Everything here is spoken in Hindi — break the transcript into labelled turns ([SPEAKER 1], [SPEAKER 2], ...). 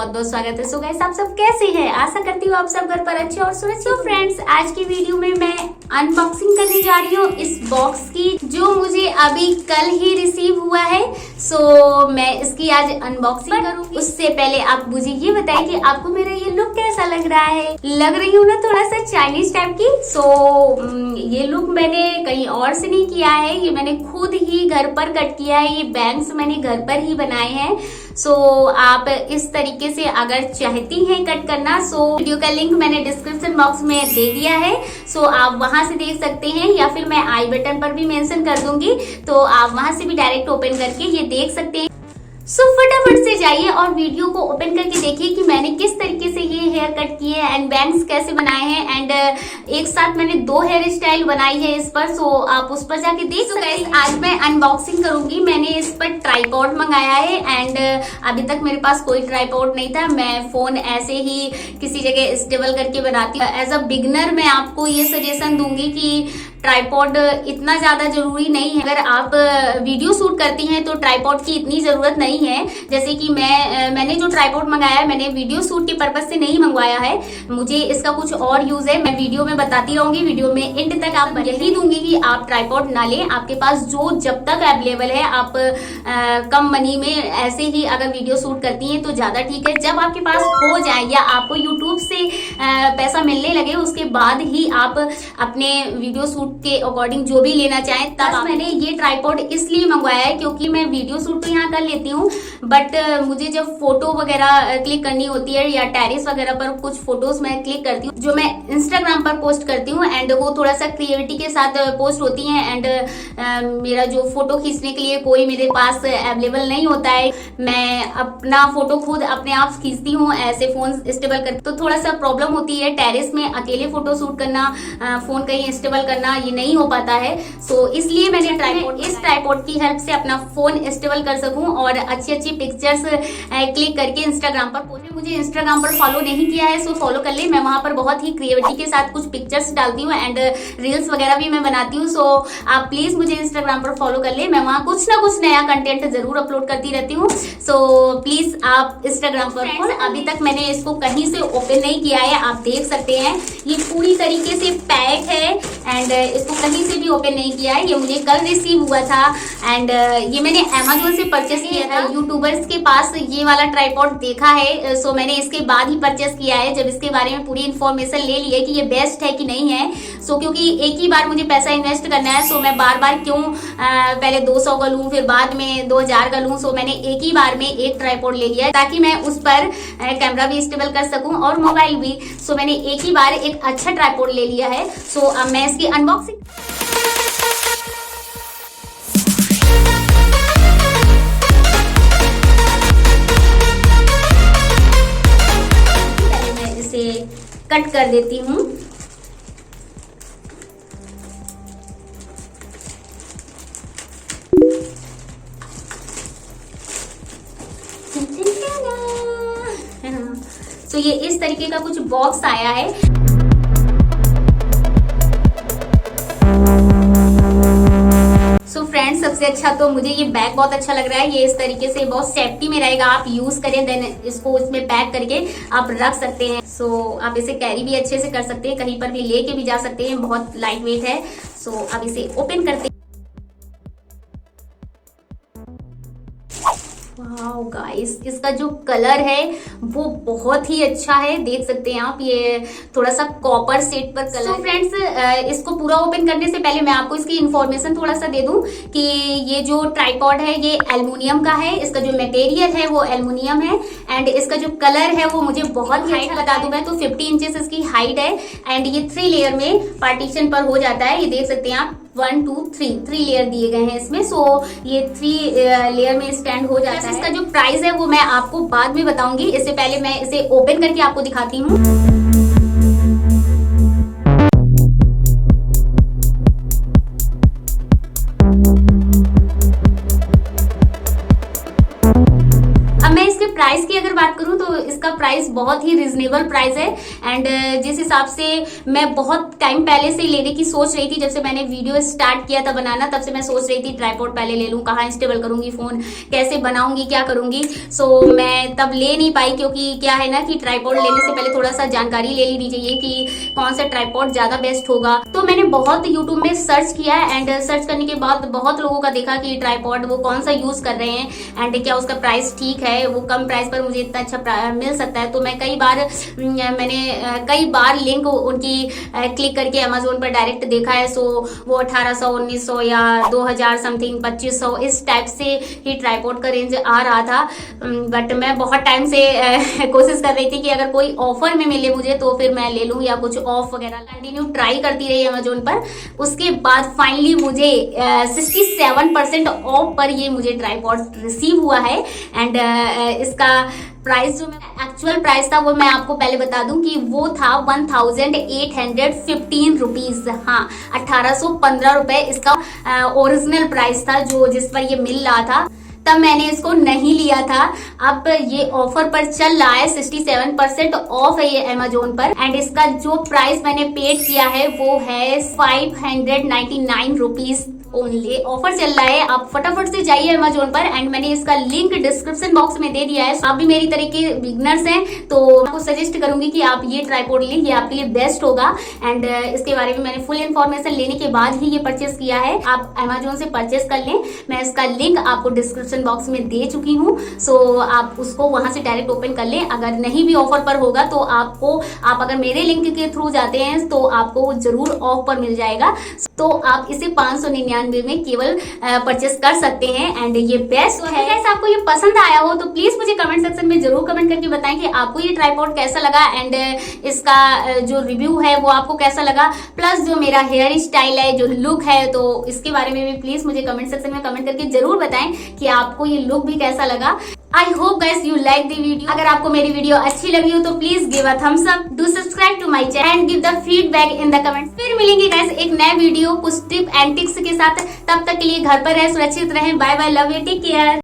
[SPEAKER 1] बहुत बहुत स्वागत है। सो गाइस, आप सब कैसे हैं? आशा करती हूँ आप सब घर पर अच्छे और सुरक्षित। तो फ्रेंड्स, आज की वीडियो में मैं अनबॉक्सिंग करने जा रही हूँ इस बॉक्स की, जो मुझे अभी कल ही रिसीव हुआ है। सो मैं इसकी आज अनबॉक्सिंग करूंगी। उससे पहले आप मुझे ये बताइए कि आपको मेरा ये लुक कैसा लग रहा है। लग रही हूँ ना थोड़ा सा चाइनीज टाइप की। सो ये लुक मैंने कहीं और से नहीं किया है, ये मैंने खुद ही घर पर कट किया है। ये बैंग्स मैंने घर पर ही बनाए हैं। सो आप इस तरीके से अगर चाहती हैं कट करना, सो वीडियो का लिंक मैंने डिस्क्रिप्शन बॉक्स में दे दिया है। सो आप वहां से देख सकते हैं, या फिर मैं आई बटन पर भी मेंशन कर दूंगी, तो आप वहां से भी डायरेक्ट ओपन करके ये देख सकते हैं। सो फटाफट से जाइए और वीडियो को ओपन करके देखिए कि मैंने किस तरीके से ये हेयर कट किए हैं एंड बैंग्स कैसे बनाए हैं। एंड एक साथ मैंने 2 हेयर स्टाइल बनाई है इस पर, सो आप उस पर जाके देख सकते हैं। आज मैं अनबॉक्सिंग करूंगी। मैंने इस पर ट्राइपॉड मंगाया है एंड अभी तक मेरे पास कोई ट्राइपॉड नहीं था। मैं फोन ऐसे ही किसी जगह स्टेबल करके बनाती हूँ। एज अ बिगनर मैं आपको ये सजेशन दूंगी कि ट्राइपॉड इतना ज्यादा जरूरी नहीं है। अगर आप वीडियो शूट करती हैं तो ट्राइपॉड की इतनी जरूरत नहीं है। जैसे कि मैंने जो ट्राइपॉड मंगाया है, मैंने वीडियो शूट के पर्पज से नहीं मंगवाया है। मुझे इसका कुछ और यूज है, मैं वीडियो में बताती रहूंगी। वीडियो में एंड तक आप यही दूंगी कि आप ट्राइपॉड ना लें। आपके पास जो जब तक अवेलेबल है, आप कम मनी में ऐसे ही अगर वीडियो शूट करती हैं तो ज्यादा ठीक है। जब आपके पास हो जाए या आपको यूट्यूब से पैसा मिलने लगे, उसके बाद ही आप अपने वीडियो शूट के अकॉर्डिंग जो भी लेना चाहें। तब मैंने ये ट्राइपॉड इसलिए मंगवाया है क्योंकि मैं वीडियो शूट तो यहाँ कर लेती हूँ, बट मुझे जब फोटो वगैरह क्लिक करनी होती है या टेरिस वगैरह पर कुछ फोटोज मैं क्लिक करती हूँ, जो मैं इंस्टाग्राम पर पोस्ट करती हूँ, एंड वो थोड़ा सा क्रिएटिविटी के साथ पोस्ट होती हैं। एंड मेरा जो फोटो खींचने के लिए कोई मेरे पास अवेलेबल नहीं होता है, मैं अपना फोटो खुद अपने आप खींचती हूँ ऐसे फोन स्टेबल कर, तो थोड़ा सा प्रॉब्लम होती है। टेरिस में अकेले फोटो शूट करना, फोन कहीं स्टेबल करना, ये नहीं हो पाता है। सो इसलिए मैंने इस ट्राइपॉड की हेल्प से अपना फोन स्टेबल कर सकूं और अच्छी अच्छी पिक्चर्स क्लिक करके इंस्टाग्राम पर पोस्ट। मुझे इंस्टाग्राम पर फॉलो नहीं किया है, सो फॉलो कर ले। मैं वहां पर बहुत ही क्रिएटिविटी के साथ कुछ पिक्चर्स डालती हूँ एंड रील्स वगैरह भी मैं बनाती हूँ। सो आप प्लीज मुझे इंस्टाग्राम पर फॉलो कर ले। मैं वहां कुछ ना कुछ नया कंटेंट जरूर अपलोड करती रहती हूँ। सो प्लीज आप इंस्टाग्राम पर अभी तक मैंने इसको कहीं से ओपन नहीं किया है, आप देख सकते हैं। ये पूरी तरीके से पैक है एंड इसको कहीं से भी ओपन नहीं किया है। ये मुझे कल रिसीव हुआ था एंड ये मैंने अमेज़न से परचेस किया था। यूट्यूबर्स के पास ये वाला ट्राइपॉड देखा है, सो मैंने इसके बाद ही परचेस किया है, जब इसके बारे में पूरी इन्फॉर्मेशन ले ली है कि ये बेस्ट है कि नहीं है। सो क्योंकि एक ही बार मुझे पैसा इन्वेस्ट करना है, सो मैं बार बार क्यों पहले 200 का लूं फिर बाद में 2000 का लूं। सो मैंने एक ही बार में एक ट्राइपॉड ले लिया है ताकि मैं उस पर कैमरा भी स्टेबल कर सकूं और मोबाइल भी। सो मैंने एक ही बार एक अच्छा ट्राइपॉड ले लिया है। सो अब मैं इसकी अनबॉक्सिंग कट कर देती हूँ। तो ये इस तरीके का कुछ बॉक्स आया है। सो फ्रेंड्स, सबसे अच्छा तो मुझे ये बैग बहुत अच्छा लग रहा है। ये इस तरीके से बहुत सेफ्टी में रहेगा, आप यूज करें देन इसको इसमें पैक करके आप रख सकते हैं। सो आप इसे कैरी भी अच्छे से कर सकते हैं, कहीं पर भी लेके भी जा सकते हैं, बहुत लाइट वेट है। सो अब इसे ओपन करते हैं। वाओ गाइस, इसका जो कलर है वो बहुत ही अच्छा है, देख सकते हैं आप। ये थोड़ा सा कॉपर सेट पर कलर। तो फ्रेंड्स, इसको पूरा ओपन करने से पहले मैं आपको इसकी इन्फॉर्मेशन थोड़ा सा दे दूं कि ये जो ट्राइपॉड है ये एल्युमिनियम का है। इसका जो मटेरियल है वो एल्युमिनियम है एंड इसका जो कलर है वो मुझे बहुत ही अच्छा बता दूं मैं तो 50 इंचेस इसकी हाइट है एंड ये 3 लेयर में पार्टीशन पर हो जाता है। ये देख सकते हैं आप, 1 2 3 लेयर दिए गए हैं इसमें। सो ये 3 लेयर में स्टैंड हो जाता है। इसका जो प्राइस है वो मैं आपको बाद में बताऊंगी, इससे पहले मैं इसे ओपन करके आपको दिखाती हूँ। अब मैं इसके प्राइस की अगर बात करूं तो इसका प्राइस बहुत ही रिजनेबल प्राइस है। एंड जिस हिसाब से मैं बहुत टाइम पहले से लेने की सोच रही थी, जब से मैंने वीडियो स्टार्ट किया था बनाना, तब से मैं सोच रही थी ट्राइपॉड पहले ले लूं, कहाँ इंस्टेबल करूंगी फोन, कैसे बनाऊंगी, क्या करूंगी। सो मैं तब ले नहीं पाई, क्योंकि क्या है ना कि ट्राइपॉड लेने से पहले थोड़ा सा जानकारी ले लेनी चाहिए कि कौन सा ट्राइपॉड ज्यादा बेस्ट होगा। तो मैंने बहुत यूट्यूब में सर्च किया एंड सर्च करने के बाद बहुत लोगों का देखा कि ट्राइपॉड वो कौन सा यूज कर रहे हैं एंड क्या उसका प्राइस ठीक है, वो कम प्राइस पर मुझे इतना अच्छा मिल सकता है। तो मैं मैंने कई बार लिंक उनकी क्लिक करके अमेजोन पर डायरेक्ट देखा है। सो वो 1800, 1900 या 2000 समथिंग, 2500 इस टाइप से ही ट्राइपॉड का रेंज आ रहा था। बट मैं बहुत टाइम से कोशिश कर रही थी कि अगर कोई ऑफर में मिले मुझे तो फिर मैं ले लूं, या कुछ ऑफ वगैरह कंटिन्यू ट्राई करती रही अमेजोन पर। उसके बाद फाइनली मुझे 67% ऑफ पर ये मुझे ट्राइपॉड रिसीव हुआ है। एंड इसका प्राइस जो एक्चुअल प्राइस था वो मैं आपको पहले बता दूं कि वो था 1815 रुपीज। हाँ, 1815 रुपए इसका ओरिजिनल प्राइस था जो जिस पर ये मिल रहा था। तब मैंने इसको नहीं लिया था। अब ये ऑफर पर चल रहा है, 67% ऑफ है ये अमेजोन पर। एंड इसका जो प्राइस मैंने पेड किया है वो है 599 रुपीज ओनली। ऑफर चल रहा है, आप फटाफट से जाइए अमेजोन पर। एंड मैंने इसका लिंक डिस्क्रिप्शन बॉक्स में दे दिया है। आप भी मेरी तरह के बिगनर्स हैं तो आपको सजेस्ट करूंगी कि आप ये ट्राइपॉड लें, ये आपके लिए बेस्ट होगा। एंड इसके बारे में मैंने फुल इन्फॉर्मेशन लेने के बाद ही ये परचेस किया है। आप अमेजोन से परचेस कर लें, मैं इसका लिंक आपको डिस्क्रिप्शन बॉक्स में दे चुकी हूँ। सो आप उसको वहां से डायरेक्ट ओपन कर लें। अगर नहीं भी ऑफर पर होगा तो आप अगर मेरे लिंक के थ्रू जाते हैं तो आपको जरूर ऑफ पर मिल जाएगा। तो आप इसे 599 में केवल परचेस कर सकते हैं। एंड ये बेस्ट है। गाइस, आपको ये पसंद आया हो तो प्लीज मुझे कमेंट सेक्शन में जरूर कमेंट करके बताएं कि आपको ये ट्राइपॉड कैसा लगा एंड इसका जो रिव्यू है वो आपको कैसा लगा। प्लस जो मेरा हेयर स्टाइल है, जो लुक है, तो इसके बारे में भी प्लीज मुझे कमेंट सेक्शन में कमेंट करके जरूर बताएं कि आपको ये लुक भी कैसा लगा। I hope guys you like the video. अगर आपको मेरी वीडियो अच्छी लगी हो तो please give a thumbs up, do subscribe to my channel and give the feedback in the comments. फिर मिलेंगे गाइस एक नया वीडियो कुछ टिप एंड टिक्स के साथ। तब तक के लिए घर पर रहे, सुरक्षित रहें। Bye bye, love you, take care.